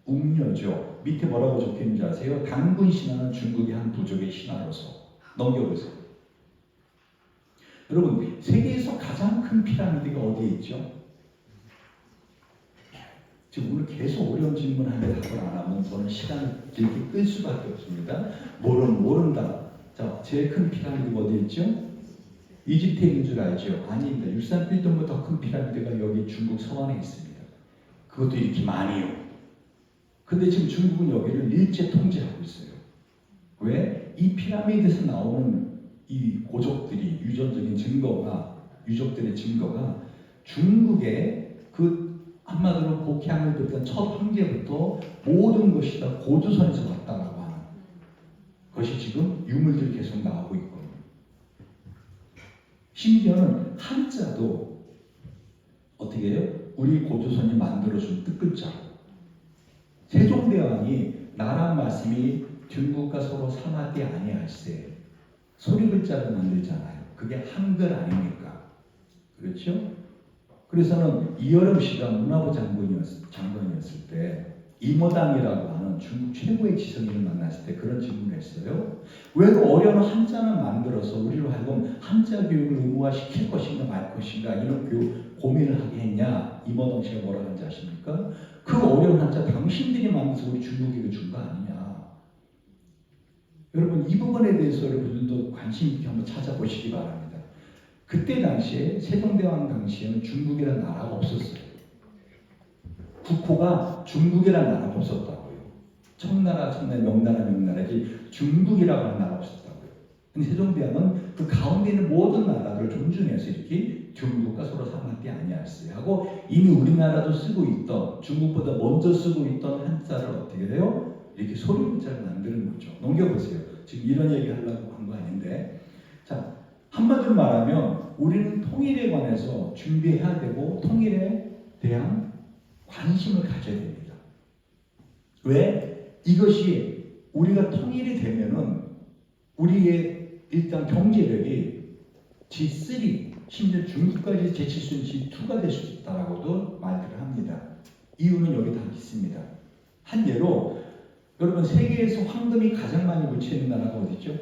웅녀죠. 밑에 뭐라고 적혀있는지 아세요? 당군 신화는 중국의 한 부족의 신화로서. 넘겨보세요. 여러분 세계에서 가장 큰 피라미드가 어디에 있죠? 지금 오늘 계속 어려운 질문하는데 답을 안 하면 저는 시간을 길게 끌 수밖에 없습니다. 모른다. 자, 제일 큰 피라미드가 어디에 있죠? 이집트에 있는 줄 알죠? 아닙니다. 63빌딩보다 더 큰 피라미드가 여기 중국 서안에 있습니다. 그것도 이렇게 많이요. 근데 지금 중국은 여기를 일제 통제하고 있어요. 왜? 이 피라미드에서 나오는 이 고족들이 유적들의 증거가 중국의 그 한마디로 곡향을 듣던 첫 황제부터 모든 것이 다 고조선에서 왔다라고 하는 것이 지금 유물들이 계속 나오고 있거든요. 심지어는 한자도 어떻게 해요? 우리 고조선이 만들어준 뜻글자로 세종대왕이 나라 말씀이 중국과 서로 상하되 아니할세 소리글자를 만들잖아요. 그게 한글 아닙니까? 그렇죠? 그래서는 이여름 씨가 문화부 장관이었을 때 이모당이라고 하는 중국 최고의 지성인을 만났을 때 그런 질문을 했어요. 왜 어려운 한자를 만들어서 우리로 하여금 한자 교육을 의무화시킬 것인가 말 것인가 이런 고민을 하게 했냐. 이모당 씨가 뭐라고 하는지 아십니까? 그 어려운 한자 당신들이 만들어서 우리 중국에게 준 거 아니냐. 여러분 이 부분에 대해서 여러분들도 관심 있게 한번 찾아보시기 바랍니다. 그때 당시에 세종대왕 당시에는 중국이라는 나라가 없었어요. 국호가 중국이라는 나라가 없었다고요. 청나라, 명나라지 중국이라고 하는 나라가 없었다고요. 근데 세종대왕은 그 가운데 있는 모든 나라를 존중해서 이렇게 중국과 서로 상하지 아니할세 하고 이미 우리나라도 쓰고 있던 중국보다 먼저 쓰고 있던 한자를 어떻게 해요? 이렇게 소리문자를 만드는 거죠. 넘겨보세요. 지금 이런 얘기 하려고 한 거 아닌데. 자, 한마디로 말하면 우리는 통일에 관해서 준비해야 되고 통일에 대한 관심을 가져야 됩니다. 왜? 이것이 우리가 통일이 되면은 우리의 일단 경제력이 G3 심지어 중국까지 제칠 수 있는 G2가 될 수 있다라고도 말들을 합니다. 이유는 여기 다 있습니다. 한 예로 여러분 세계에서 황금이 가장 많이 묻혀있는 나라가 어디죠?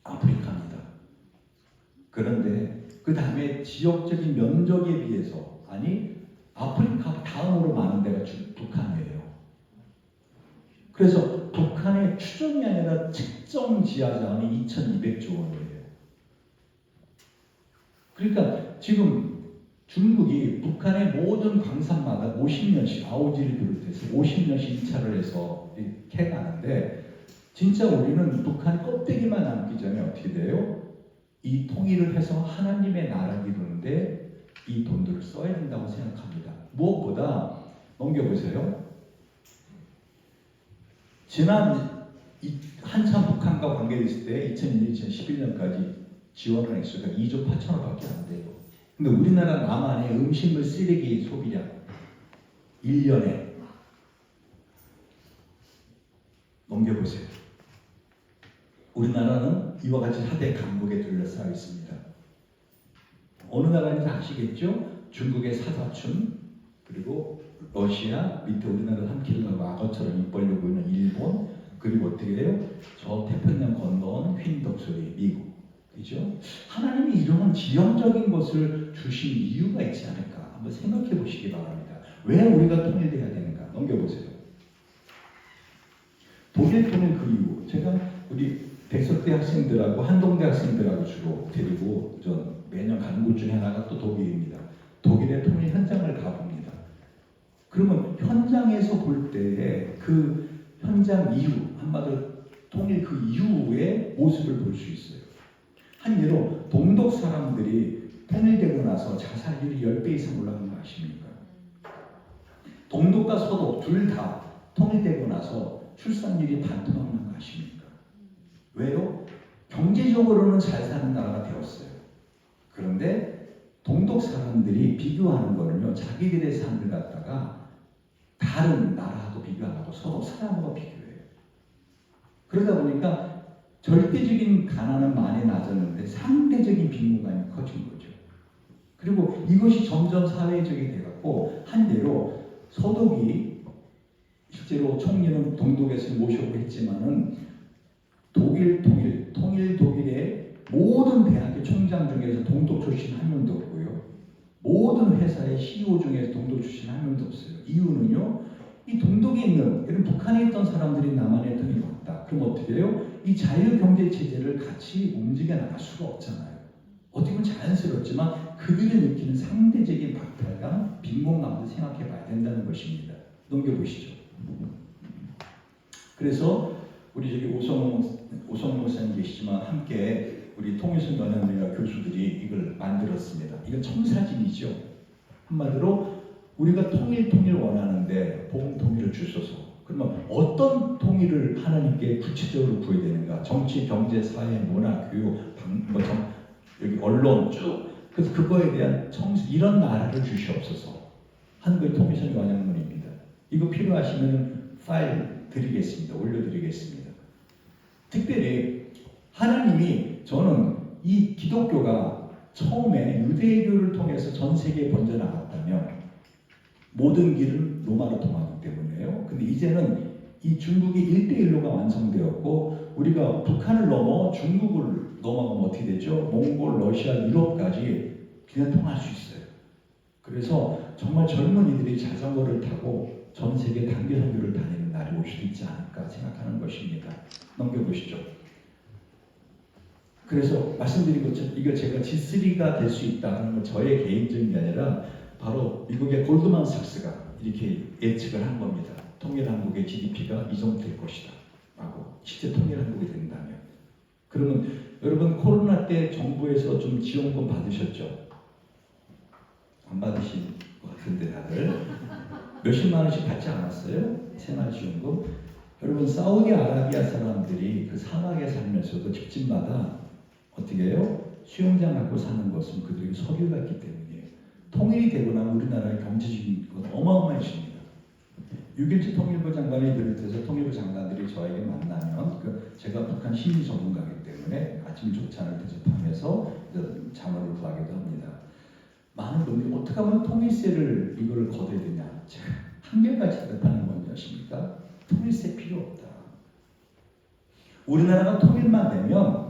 아프리카입니다. 그런데 그 다음에 지역적인 면적에 비해서 아프리카 다음으로 많은 데가 북한이에요. 그래서 북한의 추정이 아니라 측정 지하자원이 2,200조 원이에요. 그러니까 지금 중국이 북한의 모든 광산마다 50년씩 아오지를 비롯해서 50년씩 2차를 해서 캐가는데 진짜 우리는 북한 껍데기만 남기 전에 어떻게 돼요? 이 통일을 해서 하나님의 나라를 이루는데 이 돈들을 써야 된다고 생각합니다. 무엇보다 넘겨보세요. 지난 한참 북한과 관계됐을 때 2001, 2011년까지 지원을 액수가 2조 8천억밖에 안 돼요. 근데 우리나라 남한의 음식물 쓰레기 소비량 1년에 넘겨보세요. 우리나라는 이와 같이 하대 강국에 둘러싸여 있습니다. 어느 나라인지 아시겠죠? 중국의 사사춘, 그리고 러시아, 밑에 우리나라를 삼키려고 악어처럼 입 벌리고 있는 일본, 그리고 어떻게 해요? 저 태평양 건너온 휜덕소리 미국. 그죠? 하나님이 이런 지형적인 것을 주신 이유가 있지 않을까? 한번 생각해 보시기 바랍니다. 왜 우리가 통일돼야 되는가? 넘겨보세요. 독일 통일 그 이유. 제가 우리 백석대 학생들하고 한동대 학생들하고 주로 데리고 전 매년 가는 곳 중에 하나가 또 독일입니다. 독일의 통일 현장을 가봅니다. 그러면 현장에서 볼 때에 그 현장 이후, 한마디로 통일 그 이후의 모습을 볼 수 있어요. 한 예로 동독 사람들이 통일되고 나서 자살률이 10배 이상 올라간 거 아십니까? 동독과 서독 둘 다 통일되고 나서 출산율이 반토막 난 거 아십니까? 왜요? 경제적으로는 잘 사는 나라가 되었어요. 그런데 동독 사람들이 비교하는 거는요, 자기들의 삶을 갖다가 다른 나라하고 비교 안 하고 서로 사람하고 비교해요. 그러다 보니까 절대적인 가난은 많이 낮았는데 상대적인 빈곤감이 커진 거죠. 그리고 이것이 점점 사회적이 돼갖고 한대로 서독이 실제로 총리는 동독에서 모셔오고 했지만은 독일 독일의 모든 대학교 총장 중에서 동독 출신 한 명도 없고요. 모든 회사의 CEO 중에서 동독 출신 한 명도 없어요. 이유는요, 이 동독에 있는, 이런 북한에 있던 사람들이 남한에 돈이 없다. 그럼 어떻게 해요? 이 자유경제체제를 같이 움직여 나갈 수가 없잖아요. 어떻게 보면 자연스럽지만 그들이 느끼는 상대적인 박탈감, 빈곤감도 생각해 봐야 된다는 것입니다. 넘겨보시죠. 그래서 우리 저기 오성호 목사님 계시지만 함께 우리 통일순단연대가 교수들이 이걸 만들었습니다. 이건 청사진이죠. 한마디로 우리가 통일 원하는데 복음 통일을 주소서. 그러면 어떤 통일을 하나님께 구체적으로 구해야 되는가? 정치, 경제, 사회, 문화, 교육, 여기 언론 쭉. 그래서 그거에 대한 이런 나라를 주시옵소서. 한국의 통일선 완양문입니다. 이거 필요하시면 파일 드리겠습니다. 올려드리겠습니다. 특별히 하나님이, 저는 이 기독교가 처음에 유대교를 통해서 전 세계에 번져나갔다면 모든 길은 로마로 통하기 때문에요. 근데 이제는 이 중국이 1대1로가 완성되었고 우리가 북한을 넘어 중국을 넘어가면 어떻게 되죠? 몽골, 러시아, 유럽까지 그냥 통할 수 있어요. 그래서 정말 젊은이들이 자전거를 타고 전 세계 단기 선교를 다니는 날이 올 수도 있지 않을까 생각하는 것입니다. 넘겨보시죠. 그래서 말씀드린 것처럼 이걸 제가 G3가 될 수 있다 하는 건 저의 개인적인 게 아니라 바로 미국의 골드만삭스가 이렇게 예측을 한 겁니다. 통일한국의 GDP가 이 정도 될 것이다 라고. 실제 통일한국이 된다면. 그러면 여러분 코로나 때 정부에서 좀 지원금 받으셨죠? 안 받으신 것 같은데 다들 몇십만 원씩 받지 않았어요? 생활 지원금. 여러분 사우디아라비아 사람들이 그 사막에 살면서도 집집마다 어떻게 해요? 수영장 갖고 사는 것은 그들에게 석유가 있기 때문이에요. 통일이 되고 나면 우리나라의 경제적인 것 어마어마해집니다. 6.17 통일부 장관을 비롯해서 통일부 장관들이 저에게 만나면 제가 북한 심리 전문가이기 때문에 아침 조찬을 대접하면서 자문을 구하기도 합니다. 많은 분들이 어떻게 하면 통일세를 이거를 거둬야 되냐. 제가 한결같이 대답하는 건 무엇입니까? 통일세 필요 없다. 우리나라가 통일만 되면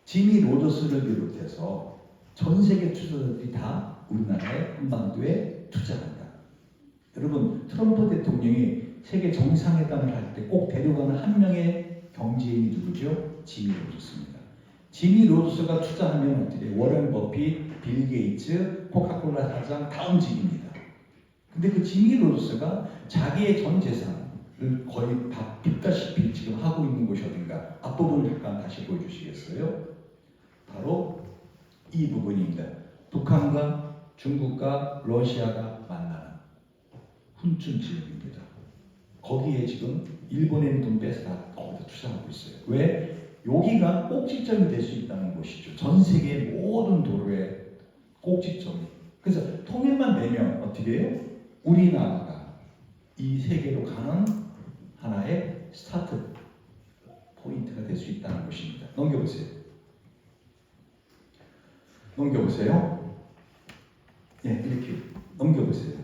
지미 로저스를 비롯해서 전 세계 투자자들이 다 우리나라의 한반도에 투자한다. 여러분 트럼프 대통령이 세계 정상회담을 할 때 꼭 데려가는 한 명의 경제인이 누구죠? 지미 로저스입니다. 지미 로저스가 투자하면 어떻게 돼요? 워런 버핏, 빌 게이츠, 코카콜라 사장 다음직입니다. 근데 그 지미 로저스가 자기의 전 재산을 거의 다 빚다시피 지금 하고 있는 곳이 어딘가? 앞부분을 잠깐 다시 보여주시겠어요? 바로 이 부분입니다. 북한과 중국과 러시아가 만나는 훈춘 지역입니다. 거기에 지금 일본에 돈 빼서 다 거기다 투자하고 있어요. 왜? 여기가 꼭지점이 될 수 있다는 것이죠. 전 세계 모든 도로의 꼭지점이. 그래서 통일만 되면 어떻게 해요? 우리나라가 이 세계로 가는 하나의 스타트 포인트가 될 수 있다는 것입니다. 넘겨보세요. 넘겨보세요. 예, 이렇게 넘겨보세요.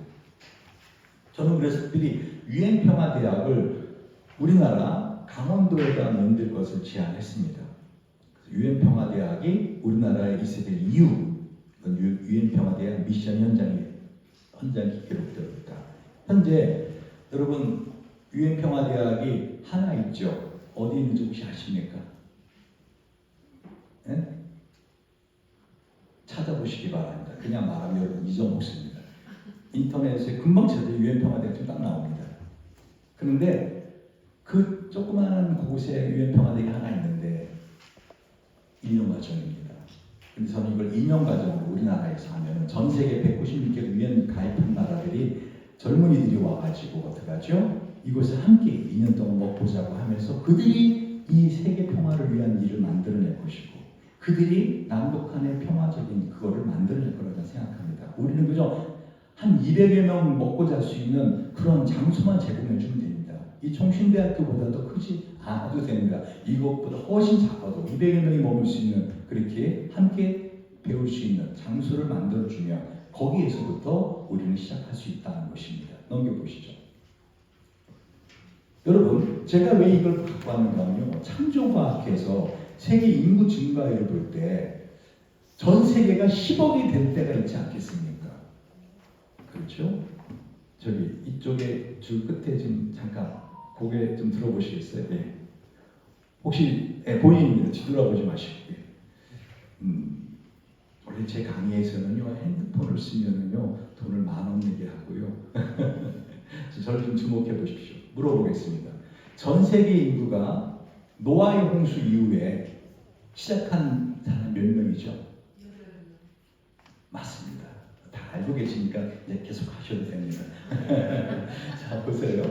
저는 그래서 특별히 유엔평화대학을 우리나라 강원도에다 만들 것을 제안했습니다. 유엔평화대학이 우리나라에 있어야 될 이유, 유엔평화대학 미션 현장이 기록되었다. 현재 여러분 유엔평화대학이 하나 있죠. 어디 있는지 혹시 아십니까? 네? 찾아보시기 바랍니다. 그냥 말하면 여러분 잊어먹습니다. 인터넷에 금방 찾아도 유엔평화대학이 딱 나옵니다. 그런데 그 조그마한 곳에 유엔평화대학이 하나 있는데 2년 과정입니다. 근데 저는 이걸 2년 과정으로 우리나라에서 하면 전 세계 196개 유엔 가입한 나라들이 젊은이들이 와가지고 어떡하죠? 이곳을 함께 2년 동안 먹보자고 하면서 그들이 이 세계 평화를 위한 일을 만들어낼 것이고 그들이 남북한의 평화적인 그거를 만들어낼 거라고 생각합니다. 우리는 그저 한 200여 명 먹고 잘 수 있는 그런 장소만 제공해 주면 됩니다. 이 총신대학교보다도 크지 않아도 됩니다. 이것보다 훨씬 작아도 200여 명이 머물 수 있는 그렇게 함께 배울 수 있는 장소를 만들어주면 거기에서부터 우리는 시작할 수 있다는 것입니다. 넘겨보시죠. 여러분 제가 왜 이걸 갖고 왔는가 하면요. 창조과학에서 세계 인구 증가율을 볼 때 전 세계가 10억이 될 때가 있지 않겠습니까? 그렇죠? 저기 이쪽에 줄 끝에 좀 잠깐 고개 좀 들어보시겠어요? 네. 혹시 본인입니다. 뒤돌아보지 마시고. 원래 제 강의에서는요 핸드폰을 쓰면은요 돈을 10,000원 내게 하고요. 저를 좀 주목해 보십시오. 물어보겠습니다. 전 세계 인구가 노아의 홍수 이후에 시작한 사람 몇 명이죠? 맞습니다. 다 알고 계시니까 이제 계속 하셔도 됩니다. 자 보세요.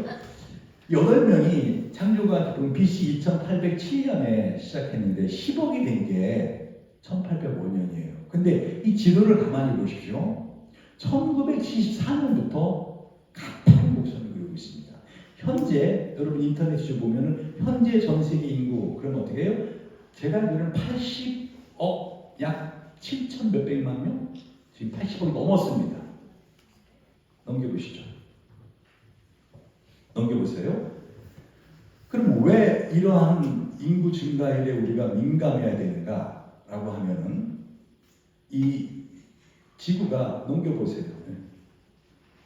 8명이 창조가 BC 2807년에 시작했는데 10억이 된 게 1805년이에요. 근데 이 지도를 가만히 보십시오. 1974년부터 가파른 곡선을 그리고 있습니다. 현재 여러분 인터넷에 보면은 현재 전 세계 인구 그럼 어떻게 해요? 제가 알기로는 80억 약 7천 몇백만 명? 지금 80억이 넘었습니다. 넘겨보시죠. 넘겨보세요. 그럼 왜 이러한 인구 증가율에 우리가 민감해야 되는가라고 하면은 이 지구가 넘겨보세요.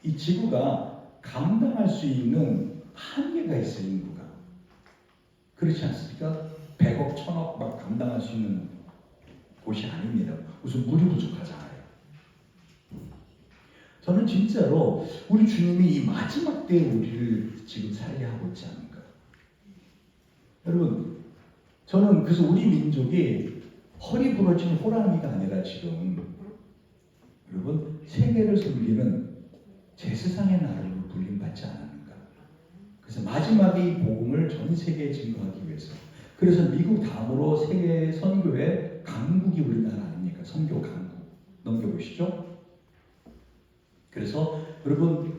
이 지구가 감당할 수 있는 한계가 있어요. 인구가. 그렇지 않습니까? 100억, 1000억 막 감당할 수 있는 곳이 아닙니다. 무슨 물이 부족하잖아요. 저는 진짜로 우리 주님이 이 마지막 때에 우리를 지금 살게 하고 있지 않을까. 여러분, 저는 그래서 우리 민족이 허리 부러진 호랑이가 아니라 지금 여러분 세계를 섬기는 제사상의 나라로 불림받지 않았는가. 그래서 마지막에 이 복음을 전 세계에 증거하기 위해서. 그래서 미국 다음으로 세계 선교의 강국이 우리나라 아닙니까? 선교 강국. 넘겨보시죠. 그래서 여러분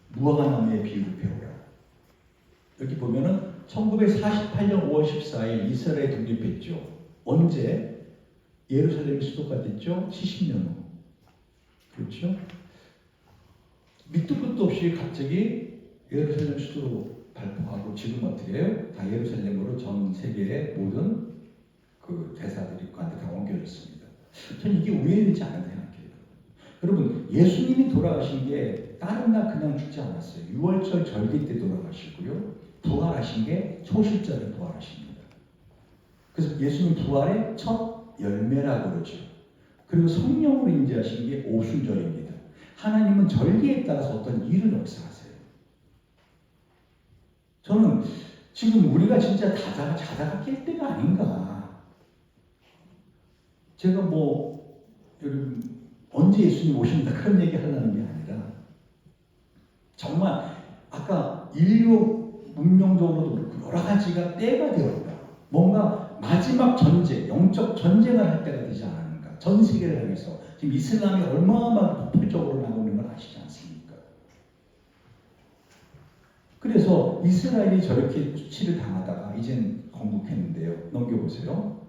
무화과나무의 비유를 배워요. 여기 보면은 1948년 5월 14일 이스라엘 독립했죠. 언제? 예루살렘이 수도가 됐죠? 70년 후. 그렇죠? 밑도 끝도 없이 갑자기 예루살렘 수도로 발표하고 지금 어떻게 해요? 다 예루살렘으로 전 세계의 모든 그 대사들이 그한테 다 옮겨졌습니다. 저는 이게 우연이지 않은 생각해요. 여러분 예수님이 돌아가신 게 다른 날 그냥 죽지 않았어요. 6월절 절기 때 돌아가시고요. 부활하신 게 초실절에 부활하십니다. 그래서 예수님 부활의 첫 열매라고 그러죠. 그리고 성령으로 임재하신 게 오순절입니다. 하나님은 절기에 따라서 어떤 일을 역사하세요. 저는 지금 우리가 진짜 자다가 깰 때가 아닌가. 제가 뭐 여러분 언제 예수님 오신다 그런 얘기 하려는 게 아니라 정말 아까 인류 문명적으로도 그렇고 여러 가지가 때가 되었다. 뭔가 마지막 전쟁, 영적 전쟁을 할 때가 되지 않았는가. 전 세계를 향해서 지금 이슬람이 얼마나 폭발적으로 나오는 걸 아시지 않습니까? 그래서 이스라엘이 저렇게 수치를 당하다가 이젠 건국했는데요. 넘겨보세요.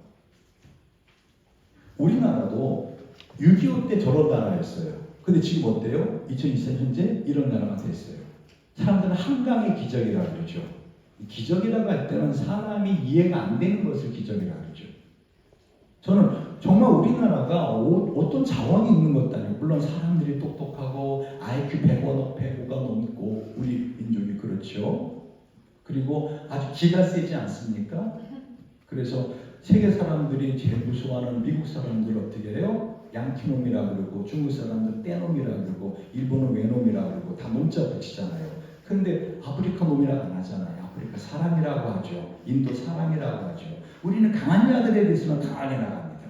우리나라도 6.25 때 저런 나라였어요. 근데 지금 어때요? 2024년 현재 이런 나라가 됐어요. 사람들은 한강의 기적이라고 그러죠. 기적이라고 할 때는 사람이 이해가 안 되는 것을 기적이라고 그러죠. 저는 정말 우리나라가 어떤 자원이 있는 것도 아니고 물론 사람들이 똑똑하고 IQ 100가 넘고 우리 민족이 그렇죠. 그리고 아주 기가 세지 않습니까? 그래서 세계 사람들이 제일 무서워하는 미국 사람들 어떻게 해요? 양키놈이라고 그러고 중국 사람들 떼놈이라고 그러고 일본은 외놈이라고 그러고 다 문자 붙이잖아요. 근데 아프리카 놈이라고 안 하잖아요. 아프리카 사람이라고 하죠. 인도 사람이라고 하죠. 우리는 강한 자들에 대해서는 강하게 나갑니다.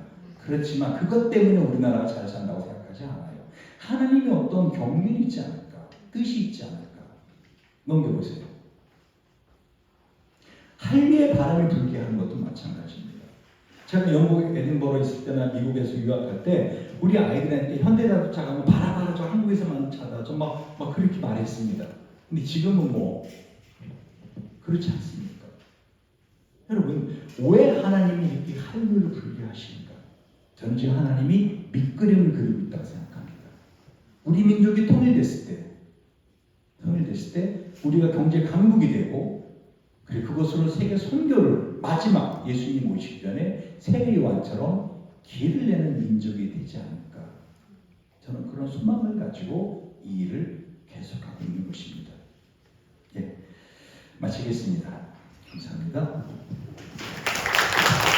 그렇지만 그것 때문에 우리나라가 잘 산다고 생각하지 않아요. 하나님의 어떤 경륜이 있지 않을까? 뜻이 있지 않을까? 넘겨보세요. 한류의 바람이 불게 하는 것도 마찬가지입니다. 제가 영국 에딘버러 있을 때나 미국에서 유학할 때 우리 아이들한테 현대자동차 가면 봐라 저 한국에서만 차다 좀 막 그렇게 말했습니다. 근데 지금은 뭐 그렇지 않습니까? 여러분 왜 하나님이 이렇게 한류를 불게 하시는가? 저는 지금 하나님이 밑그림을 그리고 있다고 생각합니다. 우리 민족이 통일됐을 때 우리가 경제 강국이 되고 그리고 그것으로 세계 선교를 마지막 예수님 오시기 전에 세례요한처럼 길을 내는 민족이 되지 않을까. 저는 그런 소망을 가지고 이 일을 계속하고 있는 것입니다. 예, 마치겠습니다. 감사합니다.